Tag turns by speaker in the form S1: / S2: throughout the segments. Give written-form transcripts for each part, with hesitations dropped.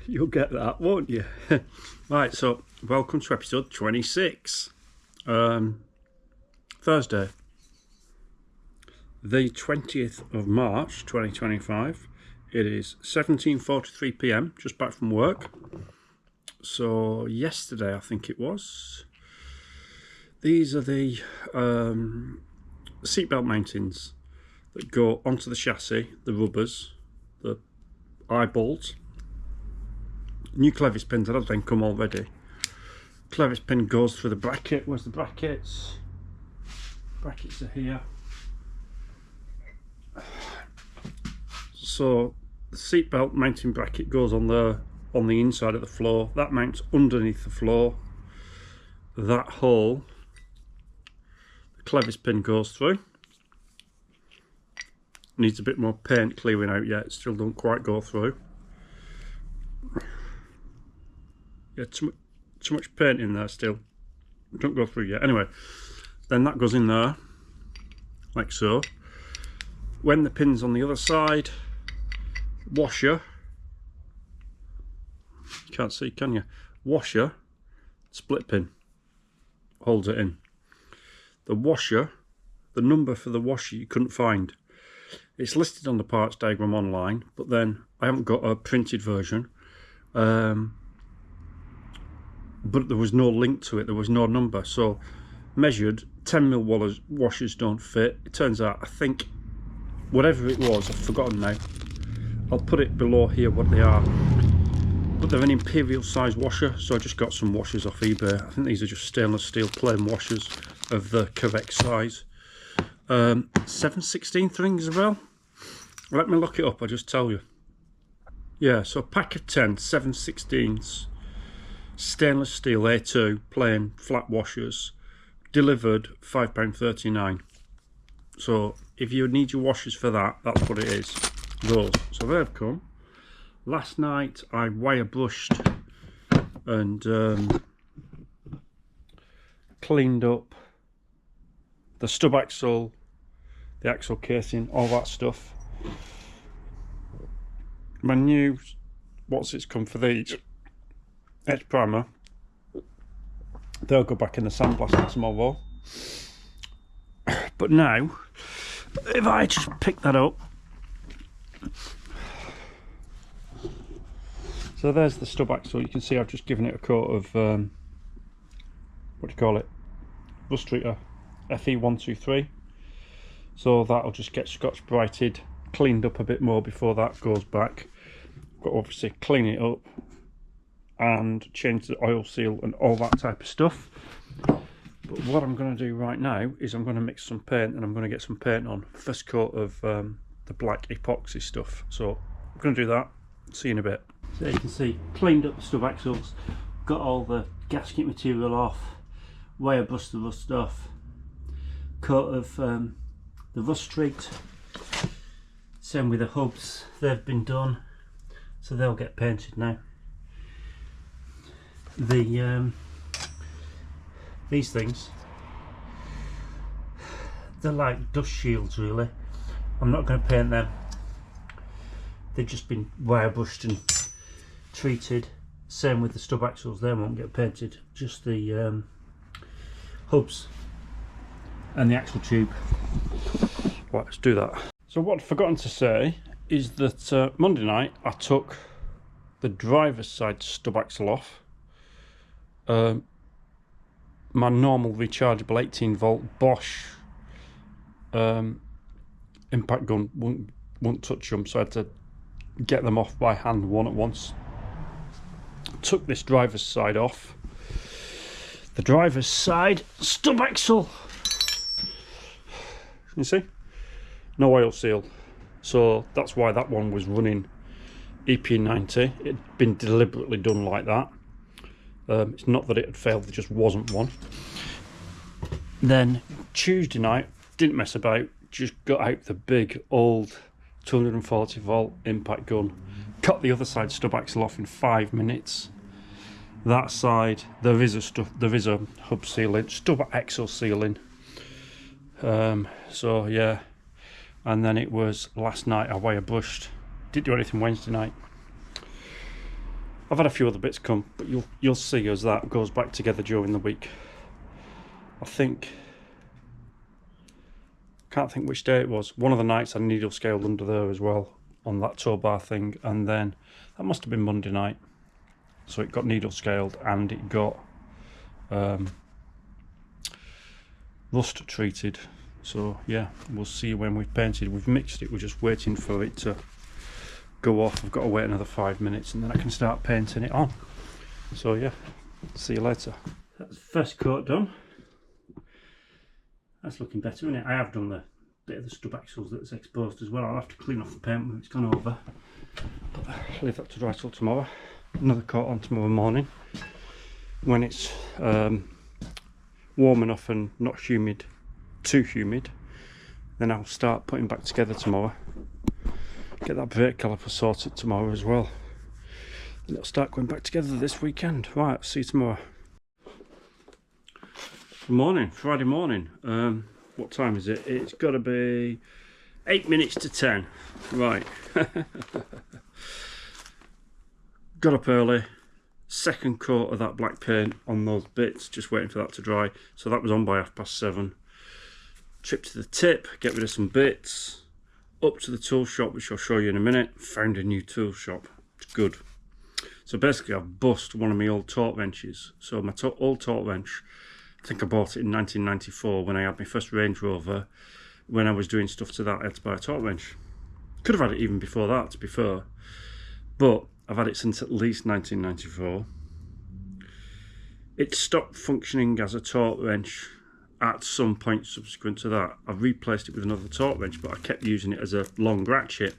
S1: You'll get that, won't you? Right, so welcome to episode 26. Thursday, the 20th of March 2025. It is 17:43 p.m, just back from work. So yesterday, I think it was, these are the seatbelt mountings that go onto the chassis, the rubbers, the eye bolts. New clevis pins that have then come already. Clevis pin goes through the bracket. Where's the brackets? Brackets are here. So the seatbelt mounting bracket goes on the inside of the floor. That mounts underneath the floor. That hole, the clevis pin goes through. Needs a bit more paint clearing out yet. Still don't quite go through. Yeah, too much paint in there still. Don't go through yet. Anyway, then that goes in there, like so. When the pin's on the other side, washer, you can't see, can you? Washer, split pin, holds it in. The washer, the number for the washer you couldn't find. It's listed on the parts diagram online, but then I haven't got a printed version. But there was no link to it, there was no number. So measured, 10mm washers don't fit. It turns out, I think, whatever it was, I've forgotten now. I'll put it below here what they are. But they're an imperial size washer, so I just got some washers off eBay. I think these are just stainless steel plain washers of the correct size. 7/16 rings as well. Let me look it up, I'll just tell you. Yeah, so a pack of 10 7/16 stainless steel A2 plain flat washers, delivered £5.39. So if you need your washers for that, that's what it is. Those. So they've come. Last night I wire brushed and cleaned up the stub axle, the axle casing, all that stuff. My new, what's it's come for these? Edge primer. They'll go back in the sandblaster tomorrow. But now, if I just pick that up, so there's the stub axle. You can see I've just given it a coat of what do you call it? Rust treater, FE123. So that'll just get Scotch Brighted, cleaned up a bit more before that goes back. Got to obviously clean it up and change the oil seal and all that type of stuff. But what I'm going to do right now is I'm going to mix some paint and I'm going to get some paint on. First coat of the black epoxy stuff. So I'm going to do that. See you in a bit. So you can see, cleaned up the stub axles, got all the gasket material off, wire brushed the rust off, coat of the rust treat. Same with the hubs, they've been done, so they'll get painted now. These things, they're like dust shields really. I'm not going to paint them. They've just been wire brushed and treated. Same with the stub axles, they won't get painted. Just the hubs and the axle tube. Right, let's do that. So what I've forgotten to say is that Monday night I took the driver's side stub axle off. My normal rechargeable 18-volt Bosch impact gun won't touch them, so I had to get them off by hand one at once. Took this driver's side off. The driver's side stub axle, you see, no oil seal, so that's why that one was running EP90. It'd been deliberately done like that. It's not that it had failed, there just wasn't one. Then Tuesday night, didn't mess about, just got out the big old 240 volt impact gun, cut the other side stub axle off in 5 minutes. That side, there is a hub sealing, stub axle sealing. So yeah, and then it was last night I wire brushed. Didn't do anything Wednesday night. I've had a few other bits come, but you'll see as that goes back together during the week. I think, can't think which day it was. One of the nights I needle scaled under there as well on that tow bar thing, and then that must have been Monday night. So it got needle scaled and it got rust treated. So yeah, we'll see when we've painted. We've mixed it, we're just waiting for it to go off. I've got to wait another 5 minutes and then I can start painting it on. So yeah, see you later. That's the first coat done. That's looking better, isn't it? I have done the bit of the stub axles that's exposed as well. I'll have to clean off the paint when it's gone over, but I'll leave that to dry till tomorrow. Another coat on tomorrow morning when it's warm enough and not humid, too humid. Then I'll start putting back together tomorrow. Get that brake caliper sorted tomorrow as well. And it'll start going back together this weekend. Right, see you tomorrow. Good morning, Friday morning. What time is it? It's got to be 8 minutes to 10. Right. Got up early. Second coat of that black paint on those bits, just waiting for that to dry. So that was on by 7:30. Trip to the tip, get rid of some bits. Up to the tool shop, which I'll show you in a minute. Found a new tool shop. It's good. So basically I've bust one of my old torque wrenches. So my old torque wrench, I think I bought it in 1994 when I had my first Range Rover. When I was doing stuff to that, I had to buy a torque wrench. Could have had it even before that, to be fair. But I've had it since at least 1994. It stopped functioning as a torque wrench at some point subsequent to that. I've replaced it with another torque wrench, but I kept using it as a long ratchet.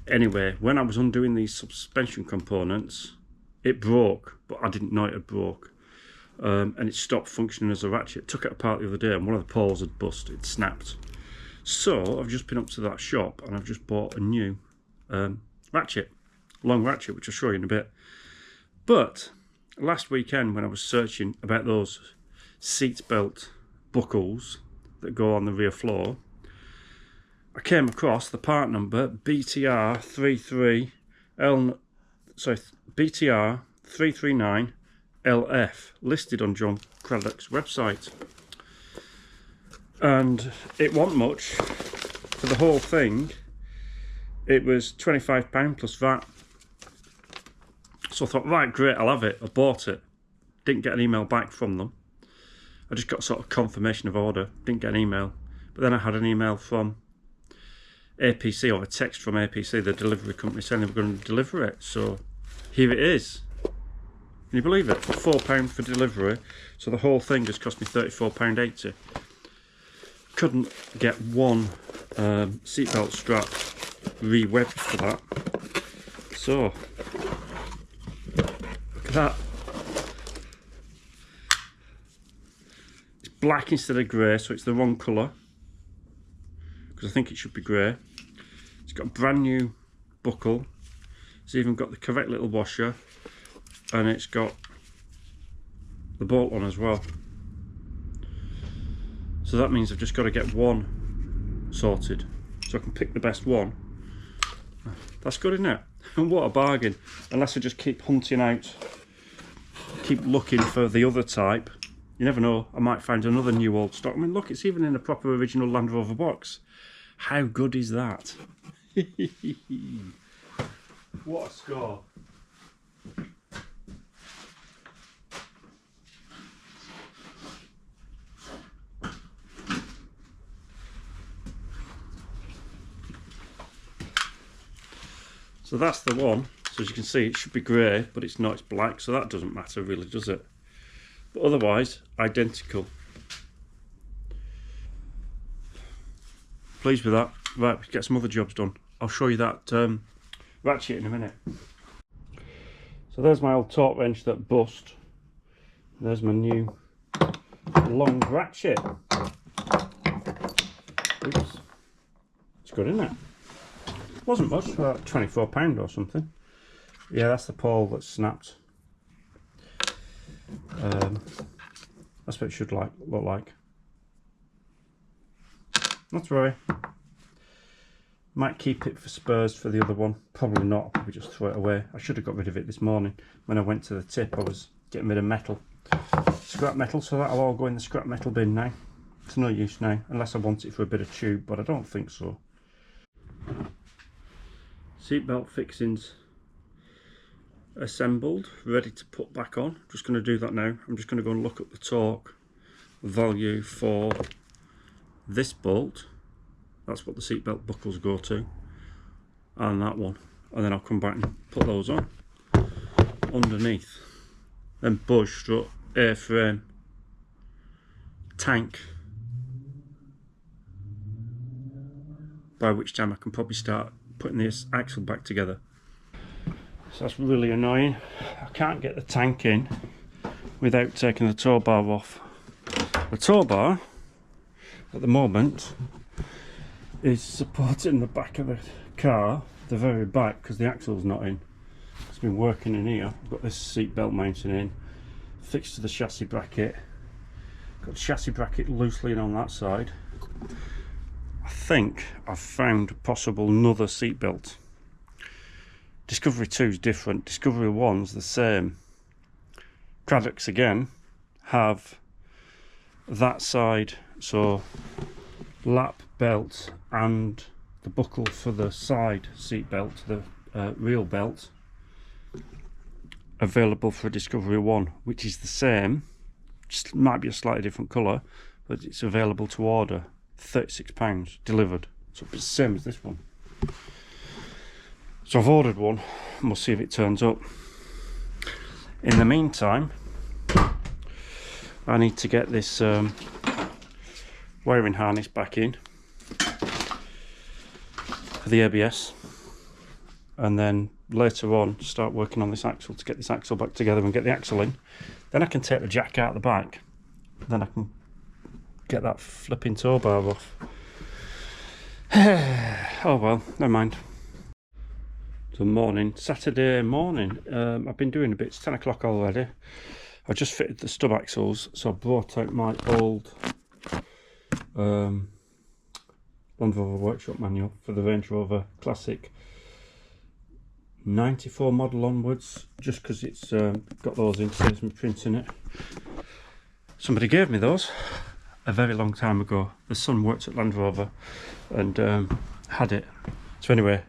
S1: Anyway, when I was undoing these suspension components, it broke, but I didn't know it had broke. And it stopped functioning as a ratchet. Took it apart the other day and one of the poles had busted, it snapped. So I've just been up to that shop and I've just bought a new ratchet, long ratchet, which I'll show you in a bit. But last weekend when I was searching about those seat belt buckles that go on the rear floor, I came across the part number BTR 339 LF listed on John Craddock's website, and it wasn't much for the whole thing. It was £25 plus VAT. So I thought, right, great, I'll have it. I bought it. Didn't get an email back from them. I just got sort of confirmation of order. Didn't get an email. But then I had an email from APC, or a text from APC, the delivery company, saying they were going to deliver it. So here it is. Can you believe it? £4 for delivery. So the whole thing just cost me £34.80. Couldn't get one seatbelt strap re-webbed for that. So look at that. It's black instead of grey, so it's the wrong colour, because I think it should be grey. It's got a brand new buckle. It's even got the correct little washer, and it's got the bolt on as well. So that means I've just got to get one sorted, so I can pick the best one. That's good, isn't it? And what a bargain. Unless I just keep hunting out, keep looking for the other type. You never know, I might find another new old stock. I mean, look, it's even in a proper original Land Rover box. How good is that? What a score. So that's the one. So as you can see, it should be grey, but it's not, it's black, so that doesn't matter really, does it? But otherwise, identical. Pleased with that. Right, we get some other jobs done. I'll show you that ratchet in a minute. So there's my old torque wrench that bust. There's my new long ratchet. Oops. It's good, isn't it? Wasn't much, about £24 or something. Yeah, that's the pole that's snapped. That's what it should look like. Not to worry. Might keep it for spares for the other one. Probably not. I'll probably just throw it away. I should have got rid of it this morning. When I went to the tip, I was getting rid of metal. Scrap metal, so that'll all go in the scrap metal bin now. It's no use now, unless I want it for a bit of tube, but I don't think so. Seatbelt fixings assembled, ready to put back on. I'm just going to do that now. I'm just going to go and look up the torque value for this bolt. That's what the seatbelt buckles go to, and that one, and then I'll come back and put those on underneath. Then budge strut, airframe, tank, by which time I can probably start putting this axle back together. So that's really annoying. I can't get the tank in without taking the tow bar off. The tow bar at the moment is supporting the back of the car, the very back, because the axle's not in. It's been working in here. I've got this seat belt mounting in, fixed to the chassis bracket. Got the chassis bracket loosely in on that side. I think I've found a possible another seat belt. Discovery 2 is different. Discovery 1's the same. Craddocks again have that side, so lap belt and the buckle for the side seat belt, the real belt, available for Discovery 1, which is the same, just might be a slightly different colour, but it's available to order. £36 delivered, so it's the same as this one. So I've ordered one and we'll see if it turns up. In the meantime, I need to get this wiring harness back in for the ABS, and then later on start working on this axle to get this axle back together and get the axle in. Then I can take the jack out the back, then I can get that flipping tow bar off. Oh well, never mind. So morning, Saturday morning. I've been doing a bit. It's 10 o'clock already. I just fitted the stub axles, so I brought out my old Land Rover workshop manual for the Range Rover Classic 94 model onwards, just because it's got those in, saves me printing it. Somebody gave me those a very long time ago. The son worked at Land Rover and had it. So anyway,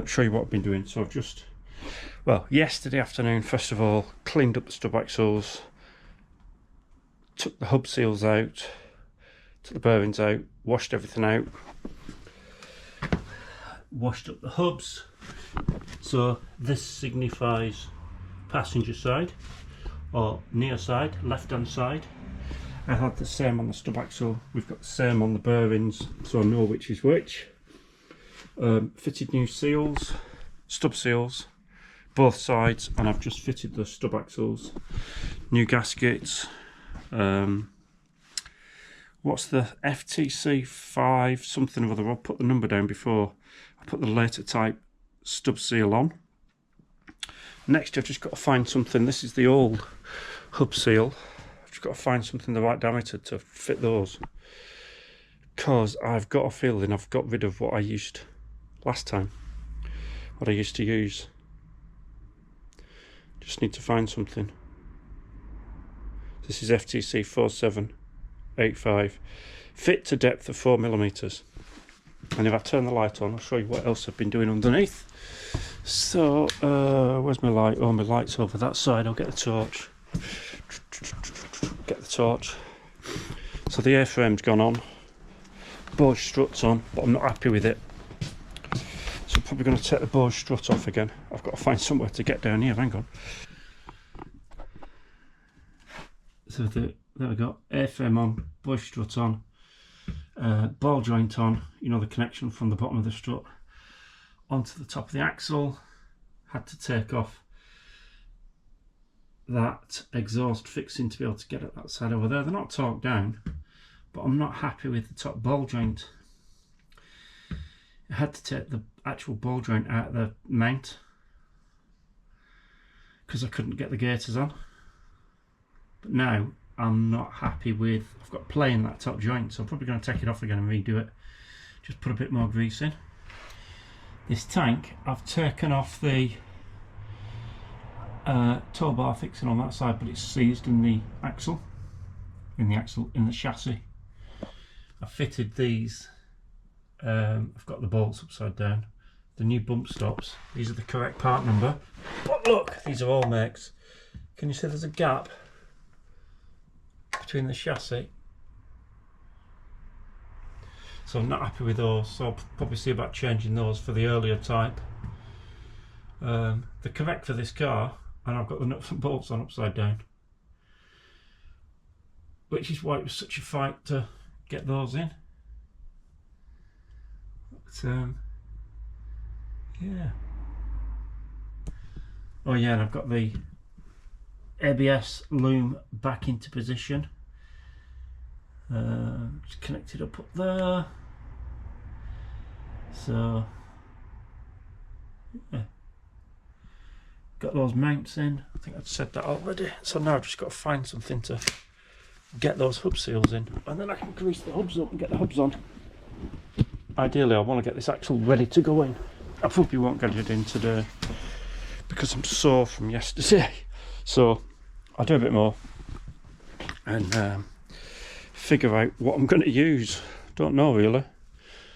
S1: show you what I've been doing. So I've just, well, yesterday afternoon, first of all, cleaned up the stub axles, took the hub seals out, took the bearings out, washed everything out, washed up the hubs. So this signifies passenger side or near side, left hand side. I had the same on the stub axle, we've got the same on the bearings, so I know which is which. Fitted new seals, stub seals, both sides, and I've just fitted the stub axles, new gaskets. What's the FTC 5 something or other? I'll put the number down before I put the later type stub seal on. Next, I've just got to find something. This is the old hub seal. I've just got to find something the right diameter to fit those, because I've got a feeling I've got rid of what I used last time, what I used to use. Just need to find something. This is FTC 4785, fit to depth of 4mm. And if I turn the light on, I'll show you what else I've been doing underneath. So where's my light? Oh, my light's over that side. I'll get the torch. Get the torch. So the airframe's gone on, Bose strut's on, but I'm not happy with it. So I'm probably going to take the Bose strut off again. I've got to find somewhere to get down here, hang on. So there we go, airframe on, Bose strut on, ball joint on, you know, the connection from the bottom of the strut onto the top of the axle. Had to take off that exhaust fixing to be able to get at that side over there. They're not torqued down, but I'm not happy with the top ball joint. I had to take the actual ball joint out of the mount because I couldn't get the gaiters on. But now I'm not happy with, I've got play in that top joint, so I'm probably going to take it off again and redo it. Just put a bit more grease in. this tank, I've taken off the tow bar fixing on that side, but it's seized in the axle, in the chassis. I fitted these. I've got the bolts upside down. The new bump stops. These are the correct part number. But look, these are all makes. Can you see there's a gap between the chassis? So I'm not happy with those. So I'll probably see about changing those for the earlier type. They're correct for this car, and I've got the nuts and bolts on upside down, which is why it was such a fight to get those in. But, yeah. Oh yeah, and I've got the ABS loom back into position. Just connected up there. So yeah, got those mounts in. I think I'd said that already. So now I've just got to find something to get those hub seals in, and then I can grease the hubs up and get the hubs on. Ideally I want to get this axle ready to go in. I probably won't get it in today because I'm sore from yesterday, so I'll do a bit more and figure out what I'm going to use. Don't know really.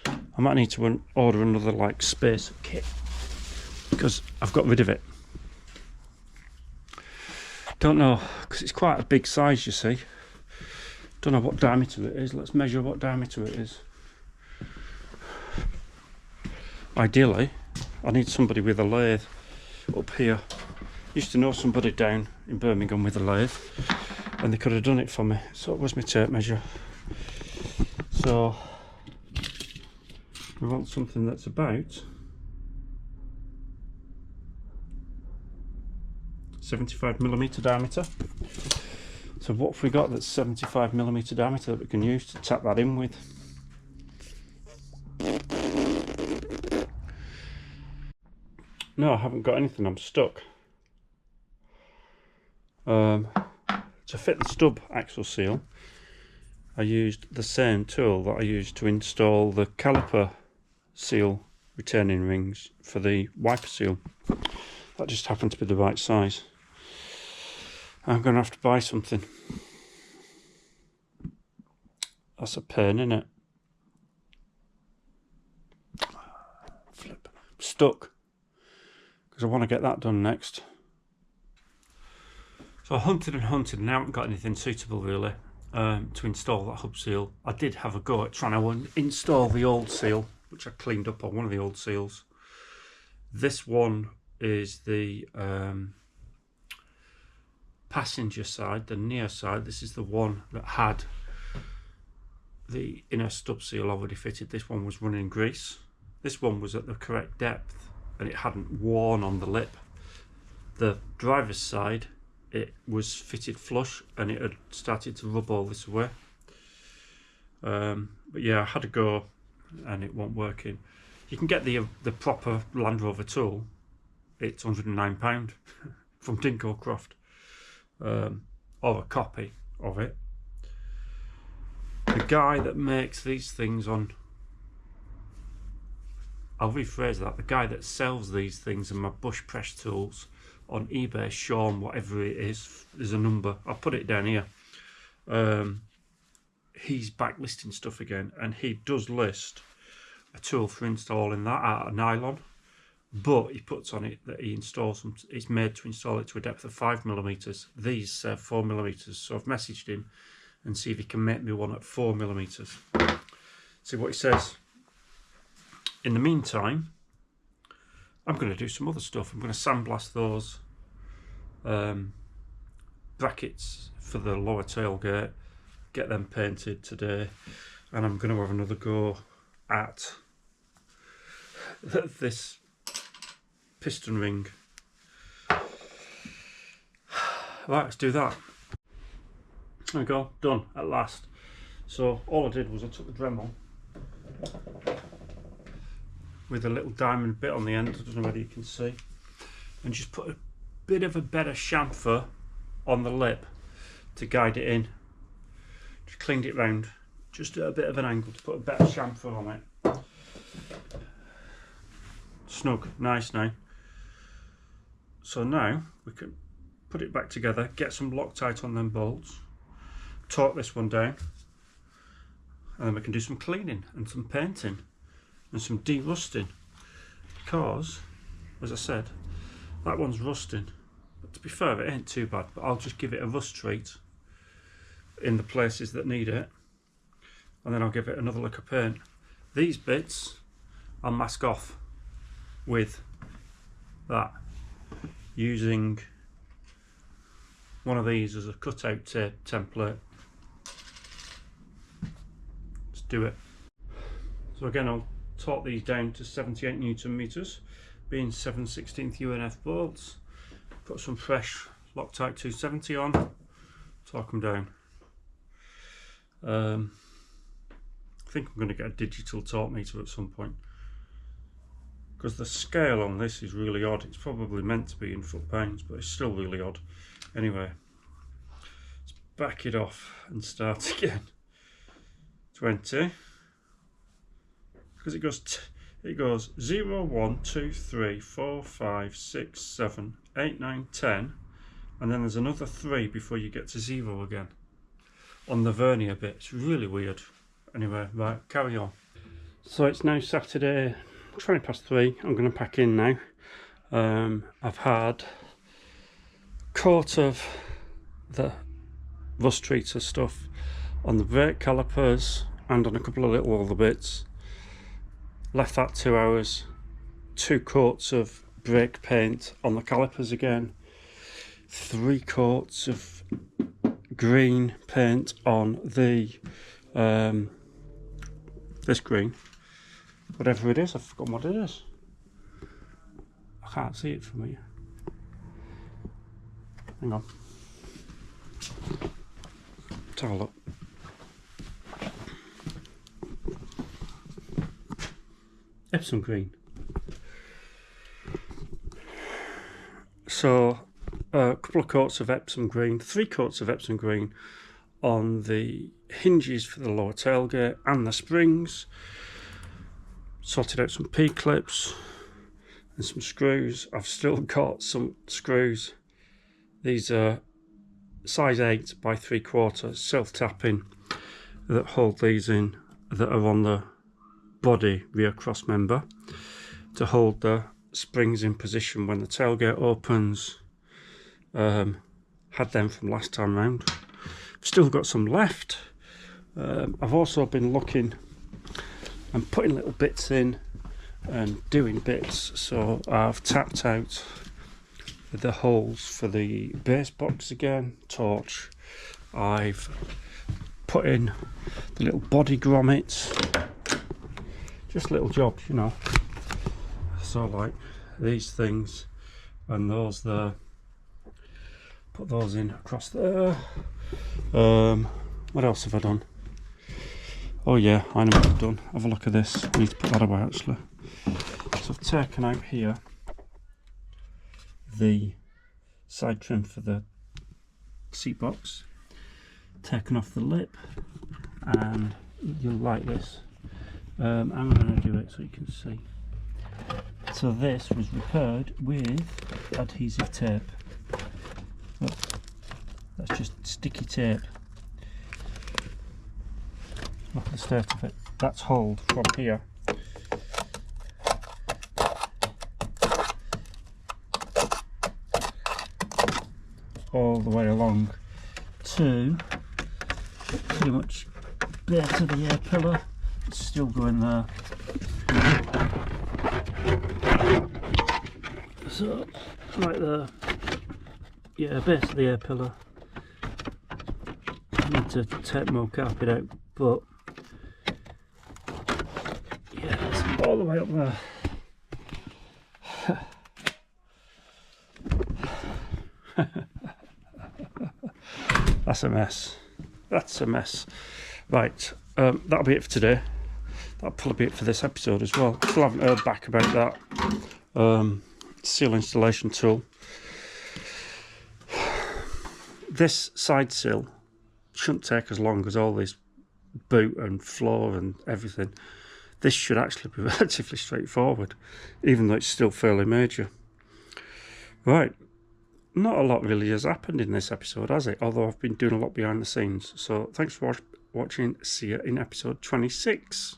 S1: I might need to order another like spacer kit because I've got rid of it. Don't know, because it's quite a big size, you see. Don't know what diameter it is. Let's measure what diameter it is. Ideally, I need somebody with a lathe up here. Used to know somebody down in Birmingham with a lathe, and they could have done it for me. So it was my tape measure. So we want something that's about 75mm diameter. So what have we got that's 75mm diameter that we can use to tap that in with? No, I haven't got anything. I'm stuck. To fit the stub axle seal, I used the same tool that I used to install the caliper seal retaining rings for the wiper seal. That just happened to be the right size. I'm going to have to buy something. That's a pain, isn't it? Flip. I'm stuck because I want to get that done next. So I hunted and hunted and I haven't got anything suitable really to install that hub seal. I did have a go at trying to install the old seal, which I cleaned up on one of the old seals. This one is the passenger side, the near side. This is the one that had the inner stub seal already fitted. This one was running grease. This one was at the correct depth and it hadn't worn on the lip. The driver's side, it was fitted flush and it had started to rub all this away. But yeah, I had a go and it wasn't working. You can get the proper Land Rover tool. It's £109 from Dinko Croft, or a copy of it. The guy that makes these things on, I'll rephrase that, the guy that sells these things and my bush press tools on eBay, Sean whatever it is, there's a number, I'll put it down here. He's back listing stuff again, and he does list a tool for installing that out of nylon, but he puts on it that he installs them, it's made to install it to a depth of 5mm. These 4mm, so I've messaged him and see if he can make me one at 4mm. See what he says. In the meantime, I'm going to do some other stuff. I'm going to sandblast those brackets for the lower tailgate, get them painted today, and I'm going to have another go at this piston ring. Right, let's do that. There we go, done at last. So all I did was I took the Dremel with a little diamond bit on the end, I don't know whether you can see, and just put a bit of a better chamfer on the lip to guide it in. Just cleaned it round, just at a bit of an angle to put a better chamfer on it. snug, nice now. So now we can put it back together, get some Loctite on them bolts, torque this one down, and then we can do some cleaning and some painting and some de-rusting, because, as I said, that one's rusting. But to be fair, it ain't too bad, but I'll just give it a rust treat in the places that need it, and then I'll give it another lick of paint. These bits I'll mask off with that, using one of these as a cutout tape template. Let's do it. So again, I'll torque these down to 78 Newton meters, being 7/16 UNF bolts. Put some fresh Loctite 270 on, torque them down. I think I'm going to get a digital torque meter at some point, because the scale on this is really odd. It's probably meant to be in foot-pounds, but it's still really odd. Anyway, let's back it off and start again. 20, because it goes 0, 1, 2, 3, 4, 5, 6, 7, 8, 9, 10, and then there's another 3 before you get to 0 again on the vernier bit. It's really weird. Anyway, right, carry on. So it's now Saturday, 3:20. I'm going to pack in now. I've had a coat of the rust treater stuff on the brake calipers and on a couple of little other bits. Left that 2 hours. 2 coats of brake paint on the calipers again. 3 coats of green paint on the this green, whatever it is. I've forgotten what it is. I can't see it from here. Hang on. Let's have a look. Epsom green. So a couple of coats of Epsom green, 3 coats of Epsom green on the hinges for the lower tailgate and the springs. Sorted out some P-clips and some screws. I've still got some screws. These are size 8 by 3/4 self-tapping that hold these in, that are on the body rear cross member to hold the springs in position when the tailgate opens. Had them from last time round. Still got some left. I've also been looking and putting little bits in and doing bits. So I've tapped out the holes for the base box again, torch. I've put in the little body grommets, just little jobs, you know. So like these things and those there. Put those in across there. What else have I done? Oh yeah, I know what I've done. Have a look at this. I need to put that away actually. So I've taken out here the side trim for the seat box, taken off the lip, and you'll like this. I'm going to do it so you can see. So this was repaired with adhesive tape. Look, that's just sticky tape. Look at the state of it. That's hold from here all the way along to pretty much bare to the air pillar. It's still going there. So right there, yeah, base of the air pillar. I need to take more carpet out, but yeah, it's all the way up there. That's a mess. That's a mess. Right, that'll be it for today. That'll probably be it for this episode as well. Still haven't heard back about that seal installation tool. This side sill shouldn't take as long as all this boot and floor and everything. this should actually be relatively straightforward, even though it's still fairly major. Right, not a lot really has happened in this episode, has it? Although I've been doing a lot behind the scenes. So thanks for watching. See you in episode 26.